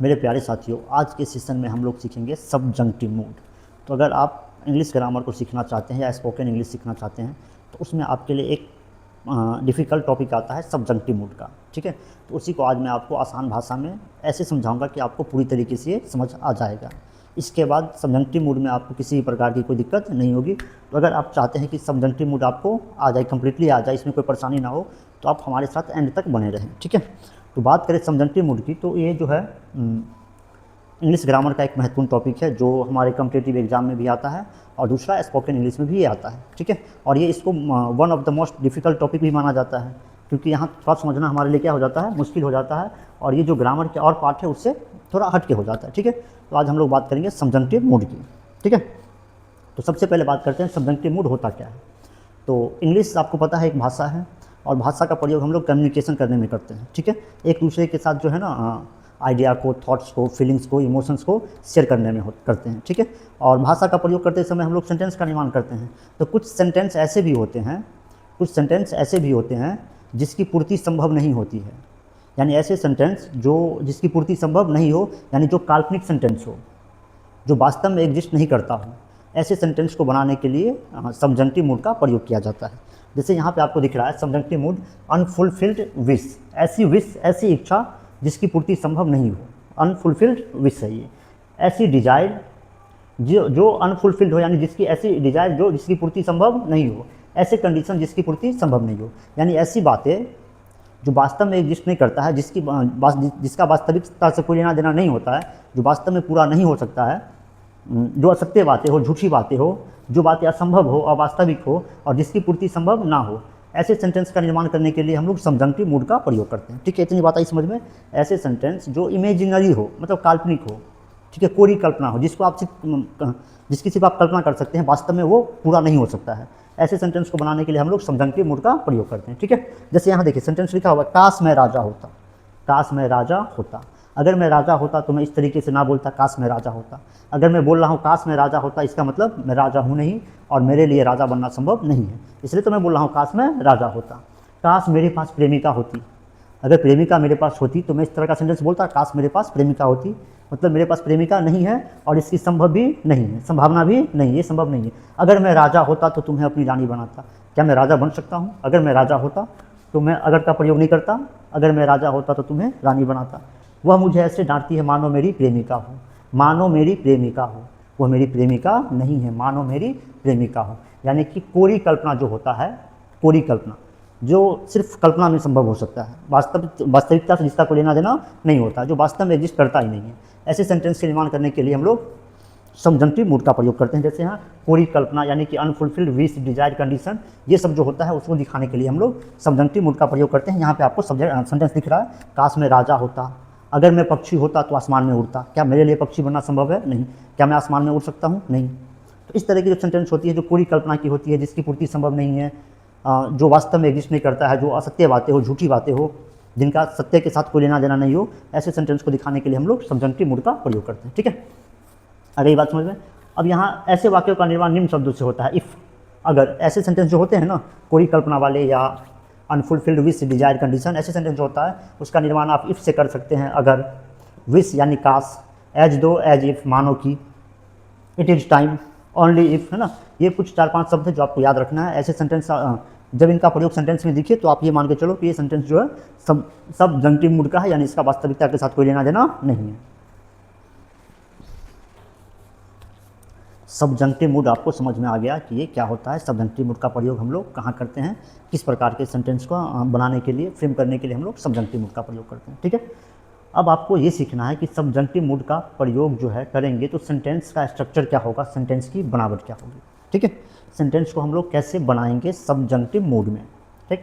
मेरे प्यारे साथियों, आज के सेशन में हम लोग सीखेंगे सबजंक्टिव मूड। तो अगर आप इंग्लिश ग्रामर को सीखना चाहते हैं या स्पोकन इंग्लिश सीखना चाहते हैं तो उसमें आपके लिए एक डिफ़िकल्ट टॉपिक आता है सबजंक्टिव मूड का। ठीक है, तो उसी को आज मैं आपको आसान भाषा में ऐसे समझाऊंगा कि आपको पूरी तरीके से समझ आ जाएगा। इसके बाद सबजंक्टिव मूड में आपको किसी भी प्रकार की कोई दिक्कत नहीं होगी। तो अगर आप चाहते हैं कि सबजंक्टिव मूड आपको आ जाए, कम्प्लीटली आ जाए, इसमें कोई परेशानी ना हो, तो आप हमारे साथ एंड तक बने रहें। ठीक है, तो बात करें सबजंक्टिव मूड की, तो ये जो है इंग्लिश ग्रामर का एक महत्वपूर्ण टॉपिक है जो हमारे कॉम्पिटिटिव एग्जाम में भी आता है और दूसरा स्पोकन इंग्लिश में भी आता है। ठीक है, और ये इसको one of the most difficult topic भी माना जाता है, क्योंकि यहाँ थोड़ा समझना हमारे लिए क्या हो जाता है, मुश्किल हो जाता है, और ये जो ग्रामर के और पार्ट है उससे थोड़ा हट के हो जाता है। ठीक है, तो आज हम लोग बात करेंगे सबजंक्टिव मूड की। ठीक है, तो सबसे पहले बात करते हैं सबजंक्टिव मूड होता क्या है। तो इंग्लिश आपको पता है एक भाषा है, और भाषा का प्रयोग हम लोग कम्युनिकेशन करने में करते हैं। ठीक है, एक दूसरे के साथ जो है ना आइडिया को, थॉट्स को, फीलिंग्स को, इमोशंस को शेयर करने में करते हैं। ठीक है, और भाषा का प्रयोग करते समय हम लोग सेंटेंस का निर्माण करते हैं। तो कुछ सेंटेंस ऐसे भी होते हैं जिसकी पूर्ति संभव नहीं होती है, यानी ऐसे सेंटेंस जो जिसकी पूर्ति संभव नहीं हो, यानी जो काल्पनिक सेंटेंस हो, जो वास्तव में एग्जिस्ट नहीं करता हो, ऐसे सेंटेंस को बनाने के लिए सबजंक्टिव मूड का प्रयोग किया जाता है। जैसे यहाँ पे आपको दिख रहा है सबजंक्टिव मूड, अनफुलफिल्ड विश, ऐसी इच्छा जिसकी पूर्ति संभव नहीं हो, अनफुलफिल्ड विश है ये। ऐसी डिजायर जो अनफुलफिल्ड हो, यानी जिसकी ऐसी डिजायर जो जिसकी पूर्ति संभव नहीं हो, ऐसे कंडीशन जिसकी पूर्ति संभव नहीं हो, यानी ऐसी बातें जो वास्तव में एग्जिस्ट नहीं करता है, जिसका वास्तविकता से कोई लेना देना नहीं होता है, जो वास्तव में पूरा नहीं हो सकता है, जो असत्य बातें हो, झूठी बातें हो, जो बातें असंभव हो, अवास्तविक हो, और जिसकी पूर्ति संभव ना हो, ऐसे सेंटेंस का निर्माण करने के लिए हम लोग सबजंक्टिव मूड का प्रयोग करते हैं। ठीक है, इतनी बात आई समझ में। ऐसे सेंटेंस जो इमेजिनरी हो, मतलब काल्पनिक हो, ठीक है, कोरी कल्पना हो, जिसकी सिर्फ आप कल्पना कर सकते हैं, वास्तव में वो पूरा नहीं हो सकता है, ऐसे सेंटेंस को बनाने के लिए हम लोग सबजंक्टिव मूड का प्रयोग करते हैं। ठीक है, जैसे यहाँ देखिए सेंटेंस लिखा हुआ, काश मैं राजा होता, काश मैं राजा होता। अगर मैं राजा होता तो मैं इस तरीके से ना बोलता काश मैं राजा होता। अगर मैं बोल रहा हूँ काश मैं राजा होता, इसका मतलब मैं राजा हूँ नहीं, और मेरे लिए राजा बनना संभव नहीं है, इसलिए तो मैं बोल रहा हूँ काश मैं राजा होता। काश मेरे पास प्रेमिका होती, अगर प्रेमिका मेरे पास होती तो मैं इस तरह का सेंटेंस बोलता, काश मेरे पास प्रेमिका होती, मतलब मेरे पास प्रेमिका नहीं है और इसकी संभव भी नहीं है, संभावना भी नहीं, ये संभव नहीं है। अगर मैं राजा होता तो तुम्हें अपनी रानी बनाता, क्या मैं राजा बन सकता हूँ? अगर मैं राजा होता तो मैं अगर का प्रयोग नहीं करता, अगर मैं राजा होता तो तुम्हें रानी बनाता। वह मुझे ऐसे डांटती है मानो मेरी प्रेमिका हो, मानो मेरी प्रेमिका हो, वह मेरी प्रेमिका नहीं है, मानो मेरी प्रेमिका हो। यानी कि कोरी कल्पना जो होता है, कोरी कल्पना जो सिर्फ कल्पना में संभव हो सकता है, वास्तविकता से जिसका कोई लेना देना नहीं होता, जो वास्तव में एग्जिस्ट करता ही नहीं है, ऐसे सेंटेंस के निर्माण करने के लिए हम लोग सबजंक्टिव मूड का प्रयोग करते हैं। जैसे यहाँ कोरी कल्पना, यानी कि अनफुलफिल्ड विश, डिजायर, कंडीशन, ये सब जो होता है उसको दिखाने के लिए हम लोग सबजंक्टिव मूड का प्रयोग करते हैं। यहाँ पे आपको सेंटेंस दिख रहा है, काश मैं राजा होता, अगर मैं पक्षी होता तो आसमान में उड़ता, क्या मेरे लिए पक्षी बनना संभव है? नहीं। क्या मैं आसमान में उड़ सकता हूँ? नहीं। तो इस तरह की जो सेंटेंस होती है, जो पूरी कल्पना की होती है, जिसकी पूर्ति संभव नहीं है, जो वास्तव में एग्जिस्ट नहीं करता है, जो असत्य बातें हो, झूठी बातें हो, जिनका सत्य के साथ कोई लेना देना नहीं हो, ऐसे सेंटेंस को दिखाने के लिए हम लोग सबजंक्टिव मूड का प्रयोग करते हैं। ठीक है, अगर ये बात समझ में। अब यहाँ ऐसे वाक्यों का निर्माण निम्न शब्दों से होता है, इफ़, अगर। ऐसे सेंटेंस जो होते हैं ना, कोई कल्पना वाले या अनफुलफिल्ड विश, डिजायर, कंडीशन, ऐसे सेंटेंस जो होता है उसका निर्माण आप इफ़ से कर सकते हैं। अगर, विश यानी काश, एज दो, एज इफ़, मानो कि, it is time, only if, है ना। ये कुछ 4-5 शब्द है जो आपको याद रखना है। ऐसे सेंटेंस जब इनका प्रयोग सेंटेंस में दिखे तो आप ये मान के चलो कि ये सेंटेंस जो है सबजंक्टिव मूड का है, यानी इसका वास्तविकता के साथ कोई लेना देना नहीं है। सबजंक्टिव मूड आपको समझ में आ गया कि ये क्या होता है, सबजंक्टिव मूड का प्रयोग हम लोग कहाँ करते हैं, किस प्रकार के सेंटेंस को बनाने के लिए, फ्रेम करने के लिए हम लोग सबजंक्टिव मूड का प्रयोग करते हैं। ठीक है, अब आपको ये सीखना है कि सबजंक्टिव मूड का प्रयोग जो है करेंगे तो सेंटेंस का स्ट्रक्चर क्या होगा, सेंटेंस की बनावट क्या होगी। ठीक है, सेंटेंस को हम लोग कैसे बनाएंगे सबजंक्टिव मूड में। ठीक,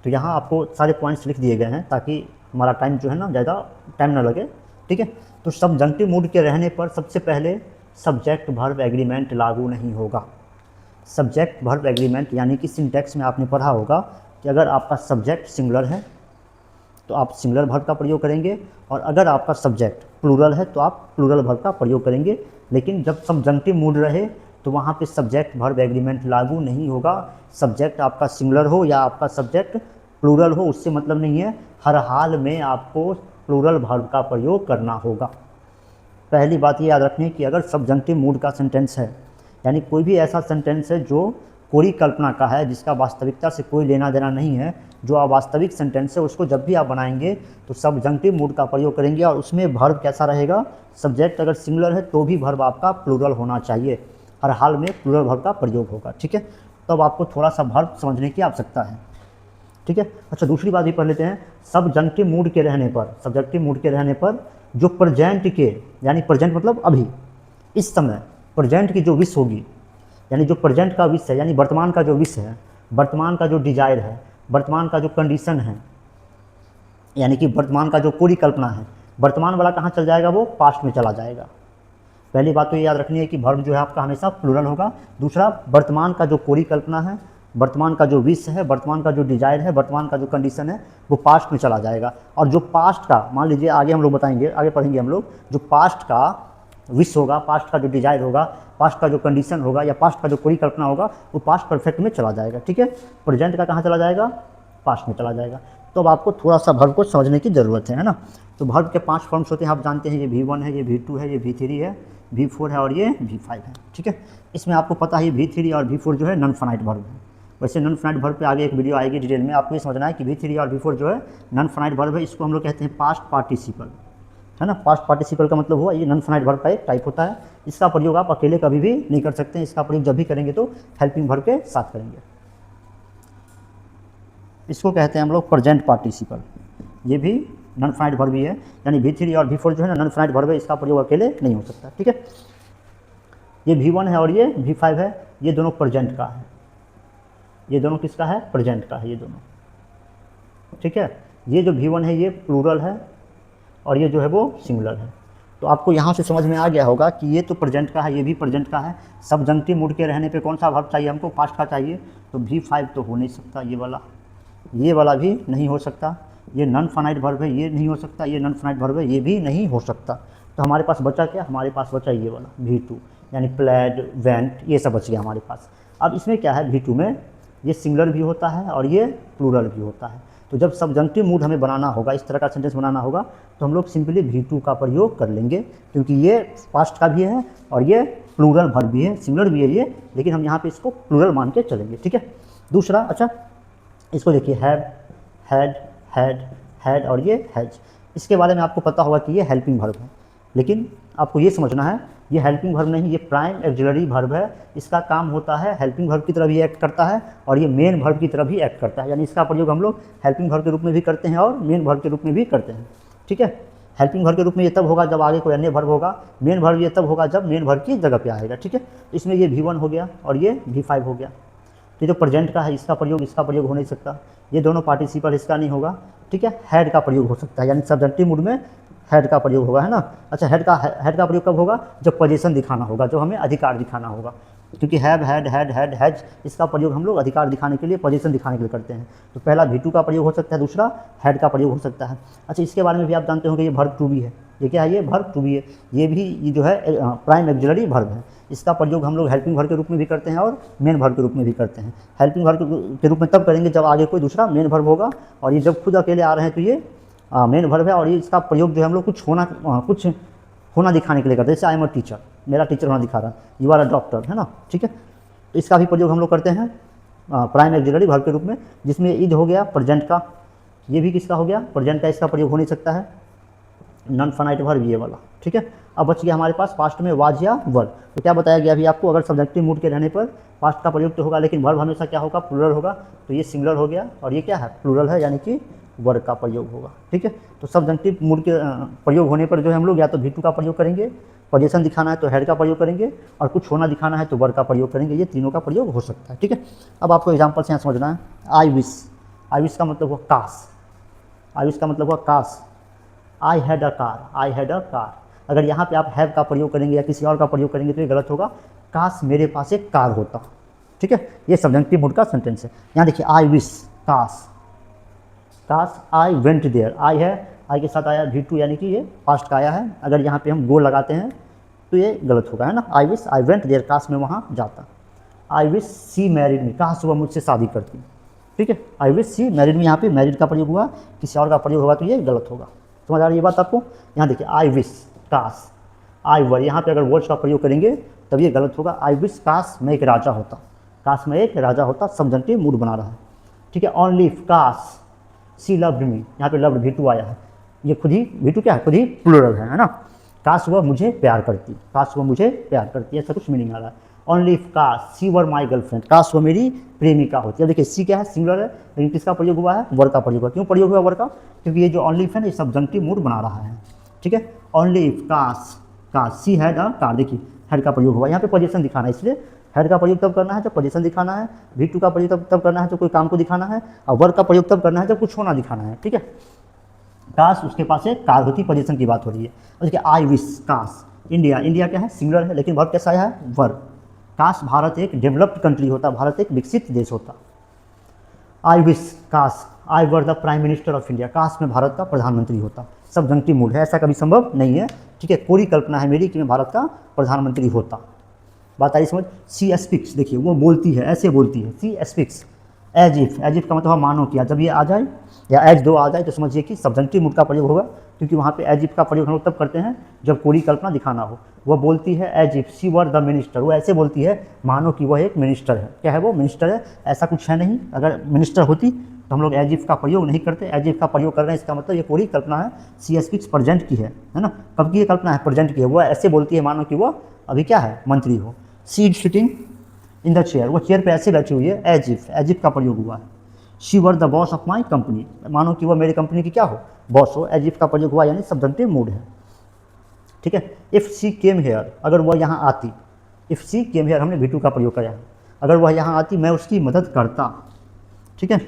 तो यहाँ आपको सारे पॉइंट्स लिख दिए गए हैं ताकि हमारा टाइम जो है ना, ज़्यादा टाइम ना लगे। ठीक है, तो सबजंक्टिव मूड के रहने पर सबसे पहले सब्जेक्ट वर्ब एग्रीमेंट लागू नहीं होगा। सब्जेक्ट वर्ब एग्रीमेंट यानी कि सिंटैक्स में आपने पढ़ा होगा कि अगर आपका सब्जेक्ट सिंगुलर है तो आप सिंगुलर वर्ब का प्रयोग करेंगे, और अगर आपका सब्जेक्ट प्लूरल है तो आप प्लूरल वर्ब का प्रयोग करेंगे। लेकिन जब सबजंक्टिव मूड रहे तो वहाँ पे सब्जेक्ट वर्ब एग्रीमेंट लागू नहीं होगा। सब्जेक्ट आपका सिंगुलर हो या आपका सब्जेक्ट प्लूरल हो, उससे मतलब नहीं है, हर हाल में आपको प्लूरल वर्ब का प्रयोग करना होगा। पहली बात ये याद रखनी कि अगर सब्जंक्टिव मूड का सेंटेंस है, यानी कोई भी ऐसा सेंटेंस है जो कोरी कल्पना का है, जिसका वास्तविकता से कोई लेना देना नहीं है, जो अवास्तविक सेंटेंस है, उसको जब भी आप बनाएंगे तो सब्जंक्टिव मूड का प्रयोग करेंगे और उसमें वर्ब कैसा रहेगा, सब्जेक्ट अगर सिंगुलर है तो भी वर्ब आपका प्लूरल होना चाहिए, हर हाल में प्लूरल वर्ब का प्रयोग होगा। ठीक है, तब आपको थोड़ा सा वर्ब समझने की आवश्यकता है। ठीक है, अच्छा दूसरी बात भी पढ़ लेते हैं। सब्जंक्टिव मूड के रहने पर, सब्जेक्टिव मूड के रहने पर जो प्रेजेंट के, यानी प्रेजेंट मतलब अभी, इस समय प्रेजेंट की जो विश होगी, यानी जो प्रेजेंट का विश है, यानी वर्तमान का जो विश है, वर्तमान का जो डिजायर है, वर्तमान का जो कंडीशन है, यानी कि वर्तमान का जो पूरी कल्पना है, वर्तमान वाला कहाँ चल जाएगा, वो पास्ट में चला जाएगा। पहली बात तो ये याद रखनी है कि वर्ब जो है आपका हमेशा प्लूरल होगा। दूसरा, वर्तमान का जो कोरी कल्पना है, वर्तमान का जो विश है, वर्तमान का जो डिजायर है, वर्तमान का जो कंडीशन है, वो पास्ट में चला जाएगा। और जो पास्ट का, मान लीजिए आगे हम लोग बताएंगे, आगे पढ़ेंगे हम लोग, जो पास्ट का विश होगा, पास्ट का जो डिजायर होगा, पास्ट का जो कंडीशन होगा या पास्ट का जो कोई कल्पना होगा, वो पास्ट परफेक्ट में चला जाएगा। ठीक है, प्रेजेंट का कहाँ चला जाएगा, पास्ट में चला जाएगा। तो अब आपको थोड़ा सा वर्ब को समझने की ज़रूरत है ना। तो वर्ब के 5 फॉर्म्स होते हैं, आप जानते हैं, ये V1 है, ये V2 है, ये V3 है, V4 है और ये V5 है। ठीक है, इसमें आपको पता है V3 और V4 जो है नॉन फाइनाइट वर्ब है। वैसे नॉन फाइनाइट वर्ब पे आगे एक वीडियो आएगी डिटेल में, आपको ये समझना है कि V3 और V4 जो है नॉन फाइनाइट वर्ब है। इसको हम लोग कहते हैं पास्ट पार्टिसिपल, है ना। पास्ट पार्टिसिपल का मतलब हुआ ये नॉन फाइनाइट वर्ब का एक टाइप होता है। इसका प्रयोग आप अकेले कभी भी नहीं कर सकते हैं, इसका प्रयोग जब भी करेंगे तो हेल्पिंग वर्ब के साथ करेंगे। इसको कहते हैं हम लोग प्रेजेंट पार्टिसिपल, ये भी नॉन फाइनाइट वर्ब ही है, यानी V3 और V4 जो है ना नॉन फाइनाइट वर्ब है, इसका प्रयोग अकेले नहीं हो सकता। ठीक है, ये V1 है और ये V5 है, ये दोनों प्रेजेंट का है, ये दोनों किसका है, प्रेजेंट का है ये दोनों। ठीक है, ये जो V1 है ये प्लूरल है और ये जो है वो सिंगुलर है। तो आपको यहाँ से समझ में आ गया होगा कि ये तो प्रेजेंट का है, ये भी प्रेजेंट का है। सब्जंक्टिव मूड के रहने पे कौन सा वर्ब चाहिए हमको, पास्ट का चाहिए, तो V5 तो हो नहीं सकता, ये वाला भी नहीं हो सकता, ये नॉन फाइनाइट वर्ब है, ये नहीं हो सकता, ये नॉन फाइनाइट वर्ब है, ये भी नहीं हो सकता। तो हमारे पास बचा क्या, हमारे पास बचा ये वाला V2, यानी प्लेड, वेंट, ये सब बच गया हमारे पास। अब इसमें क्या है, V2 में ये सिंगुलर भी होता है और ये प्लूरल भी होता है। तो जब सब्जंक्टिव मूड हमें बनाना होगा, इस तरह का सेंटेंस बनाना होगा, तो हम लोग सिंपली V2 का प्रयोग कर लेंगे, क्योंकि ये पास्ट का भी है और ये प्लूरल वर्ब भी है, सिंगुलर भी है ये, लेकिन हम यहाँ पे इसको प्लूरल मान के चलेंगे। ठीक है, दूसरा, अच्छा इसको देखिए, हैव, हैड, हैड और ये हैज, इसके बारे में आपको पता होगा कि ये हेल्पिंग वर्ब है, लेकिन आपको ये समझना है ये हेल्पिंग वर्ब नहीं, ये प्राइम एक्सिलरी वर्ब है। इसका काम होता है हेल्पिंग वर्ब की तरह भी एक्ट करता है और ये मेन वर्ब की तरह भी एक्ट करता है, यानी इसका प्रयोग हम लोग हेल्पिंग वर्ब के रूप में भी करते हैं और मेन वर्ब के रूप में भी करते हैं। ठीक है, हेल्पिंग वर्ब के रूप में ये तब होगा जब आगे कोई अन्य वर्ब होगा, मेन वर्ब ये तब होगा जब मेन वर्ब की जगह पे आएगा। ठीक है, तो इसमें ये V1 हो गया और ये V5 हो गया। तो जो प्रेजेंट का है इसका प्रयोग हो नहीं सकता, ये दोनों पार्टिसिपल इसका नहीं होगा। ठीक है, हैड का प्रयोग हो सकता है, यानी सब्जेक्टिव मूड में हैड का प्रयोग होगा, है ना। अच्छा, हैड का प्रयोग कब होगा, जब पोजीशन दिखाना होगा, जब हमें अधिकार दिखाना होगा, क्योंकि हैव, हैड, हैज, इसका प्रयोग हम लोग अधिकार दिखाने के लिए, पोजीशन दिखाने के लिए करते हैं। तो पहला V2 का प्रयोग हो सकता है, दूसरा हैड का प्रयोग हो सकता है। अच्छा, इसके बारे में भी आप जानते होंगे, ये वर्ब टू बी है, ये क्या है, ये वर्ब टू बी है, ये जो है प्राइम एक्सिलरी वर्ब है। इसका प्रयोग हम लोग हेल्पिंग वर्ब के रूप में भी करते हैं और मेन वर्ब के रूप में भी करते हैं। हेल्पिंग वर्ब के रूप में तब करेंगे जब आगे कोई दूसरा मेन वर्ब होगा, और ये जब खुद अकेले आ रहे हैं तो ये मेन वर्ब है, और ये इसका प्रयोग जो है हम लोग कुछ होना दिखाने के लिए करते हैं। जैसे आई एम अ टीचर, मेरा टीचर होना दिखा रहा है, यू आर अ डॉक्टर, है ना। ठीक है, तो इसका भी प्रयोग हम लोग करते हैं प्राइम एक्सिलरी वर्ब के रूप में, जिसमें इज हो गया प्रेजेंट का, ये भी किसका हो गया, प्रेजेंट का, इसका प्रयोग हो नहीं सकता है, नॉन फाइनाइट वर्ब ये वाला। ठीक है, अब बच गया हमारे पास पास्ट में वाज या वर। तो क्या बताया गया अभी आपको, अगर सब्जेक्टिव मूड के रहने पर पास्ट का प्रयोग तो होगा, लेकिन वर्ब हमेशा क्या होगा, प्लूरल होगा। तो ये सिंगुलर हो गया और ये क्या है, प्लूरल है, यानी कि वर्ब का प्रयोग होगा। ठीक है, तो सब्जेक्टिव मूड के प्रयोग होने पर जो है हम लोग या तो V2 का प्रयोग करेंगे, पोजीशन दिखाना है तो हेड का प्रयोग करेंगे, और कुछ होना दिखाना है तो वर्ब का प्रयोग करेंगे। ये तीनों का प्रयोग हो सकता है। ठीक है, अब आपको एग्जाम्पल से यहाँ समझना है। आई विश का मतलब हुआ काश, आई विश का मतलब हुआ काश। आई हैड अ कार, अगर यहाँ पे आप हैव का प्रयोग करेंगे या किसी और का प्रयोग करेंगे तो ये गलत होगा, काश मेरे पास एक कार होता। ठीक है, ये सब्जेक्टिव मूड का सेंटेंस है। यहाँ देखिए, आई विश, काश, आई वेंट देयर, आई है, आई के साथ आया V2, यानी कि ये पास्ट का आया है। अगर यहाँ पे हम गो लगाते हैं तो ये गलत होगा, है ना। I wish, I went there, काश मैं वहाँ जाता। आई विश सी मैरिड मी, काश वह मुझसे शादी करती। ठीक है, आई विश सी मैरिड मी, यहाँ पे मैरिड का प्रयोग हुआ, किसी और का प्रयोग होगा तो ये गलत होगा। समझ आ रही है बात आपको? यहाँ देखिए आई विश, काश, आई वर, यहाँ पे अगर वर्ड्स का प्रयोग करेंगे तब ये गलत होगा। आई विश, काश मैं एक राजा होता, काश मैं एक राजा होता, सबजंक्टिव मूड बना रहा है, ठीक है। ऑन लीव, काश सी लव्ड मी, यहाँ पे लव्ड V2 आया है, ये खुद ही V2 क्या है, खुद ही प्लूरल है ना। काश वह मुझे प्यार करती, काश वह मुझे प्यार करती, ऐसा कुछ मीनिंग आ रहा है। ऑन लीव, काश सी वर माई गर्लफ्रेंड, काश वह मेरी प्रेमिका होती है। अब देखिए सी क्या है, सिंगुलर है, लेकिन किसका प्रयोग हुआ है, वर का प्रयोग हुआ। क्यों प्रयोग हुआ वर का? क्योंकि ये जो ऑन लीव है ना, ये सबजंक्टिव मूड बना रहा है, ठीक है। ऑन लीव, काश, काश सी हैड अ कार, देखिए हैड का प्रयोग हुआ, यहाँ पे पोजीशन दिखाना है, इसलिए हैड का प्रयोग तब करना है जब पोजीशन दिखाना है, V2 का प्रयोग तब करना है जब कोई काम को दिखाना है, और वर्क का प्रयोग तब करना है जब कुछ होना दिखाना है, ठीक है। काश उसके पास एक कार होती, पोजीशन की बात हो रही है। और देखिए आई विश, काश इंडिया, इंडिया क्या है, सिंगुलर है, लेकिन वर्क कैसा आया है, वर्क। काश भारत एक डेवलप्ड कंट्री होता, भारत एक विकसित देश होता। आई विश, काश I were the prime minister of India, काश मैं भारत का प्रधानमंत्री होता। सबजंक्टिव मूड है, ऐसा कभी संभव नहीं है, ठीक है। कोरी कल्पना है मेरी कि मैं भारत का प्रधानमंत्री होता। बात आई समझ? सी स्पीक्स, देखिए वो बोलती है, ऐसे बोलती है, सी स्पीक्स। एज इफ का मतलब मानो किया, जब ये आ जाए या एज दो आ जाए तो समझिए कि सबजंक्टिव मूड का प्रयोग होगा, क्योंकि वहाँ पे एज इफ का प्रयोग हम लोग तब करते हैं जब कोरी कल्पना दिखाना हो। वह बोलती है as if she were the minister, वो ऐसे बोलती है मानो कि वह एक मिनिस्टर है। क्या है वो? मिनिस्टर है, ऐसा कुछ है नहीं। अगर मिनिस्टर होती तो हम लोग एज इफ का प्रयोग नहीं करते, एज इफ का प्रयोग कर रहे हैं, इसका मतलब ये कोरी कल्पना है। सी स्पीक्स प्रेजेंट की है ना, कब की ये कल्पना है, प्रेजेंट की है। वह ऐसे बोलती है मानो कि वह अभी क्या है, मंत्री हो। सी सिटिंग इन द चेयर, वो चेयर पे ऐसे बैठी हुई है, एज इफ का प्रयोग हुआ है। She were the boss of my company, मानो कि वह मेरी कंपनी की क्या हो, बॉस हो, एज इफ का प्रयोग हुआ, यानी सबजंक्टिव मूड है, ठीक है। इफ़ सी केम हेयर, अगर वह यहाँ आती, इफ़ सी केम हेयर हमने V2 का प्रयोग किया है, अगर वह यहाँ आती मैं उसकी मदद करता, ठीक है।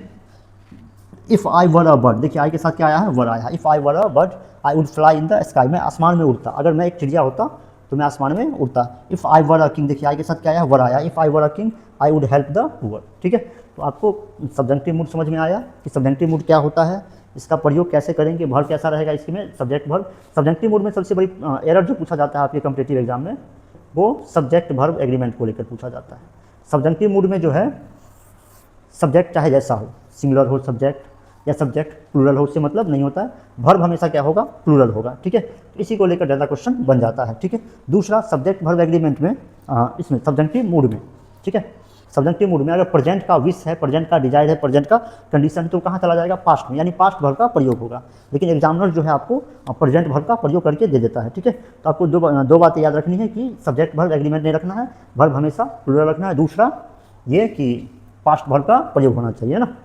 If I were a bird, देखिए आई के साथ क्या आया है, वर आया है। If I were a bird I would fly in the sky, मैं आसमान में उड़ता, अगर मैं एक चिड़िया होता तो मैं आसमान में उड़ता। If I were a king, देखिए आई के साथ क्या आया है, वर आया। If I were a king I would help the poor, ठीक है। तो आपको सबजंक्टिव मूड समझ में आया कि सबजंक्टिव मूड क्या होता है, इसका प्रयोग कैसे करेंगे, वर्ब कैसा रहेगा इसमें, सब्जेक्ट वर्ब। सबजंक्टिव मूड में सबसे बड़ी एरर जो पूछा जाता है आपके कॉम्पिटिटिव एग्जाम में, वो सब्जेक्ट वर्ब एग्रीमेंट को लेकर पूछा जाता है। सबजंक्टिव मूड में जो है सब्जेक्ट चाहे जैसा हो, सिंगुलर हो सब्जेक्ट या सब्जेक्ट प्लूरल हो, उससे मतलब नहीं होता है। वर्ब हमेशा क्या होगा, प्लूरल होगा, ठीक है। इसी को लेकर ज़्यादा क्वेश्चन बन जाता है, ठीक है। दूसरा सब्जेक्ट वर्ब एग्रीमेंट में, इसमें सबजंक्टिव मूड में, ठीक है, सबजंक्टिव मूड में अगर प्रेजेंट का विश है, प्रेजेंट का डिजायर है, प्रेजेंट का कंडीशन, तो कहाँ चला जाएगा, पास्ट में, यानी पास्ट वर्ब का प्रयोग होगा। लेकिन एग्जामिनर जो है आपको प्रेजेंट वर्ब का प्रयोग करके दे देता है, ठीक है। तो आपको दो बातें याद रखनी है कि सब्जेक्ट वर्ब एग्रीमेंट नहीं रखना है, वर्ब हमेशा प्लूरल रखना है। दूसरा ये कि पास्ट वर्ब का प्रयोग होना चाहिए ना।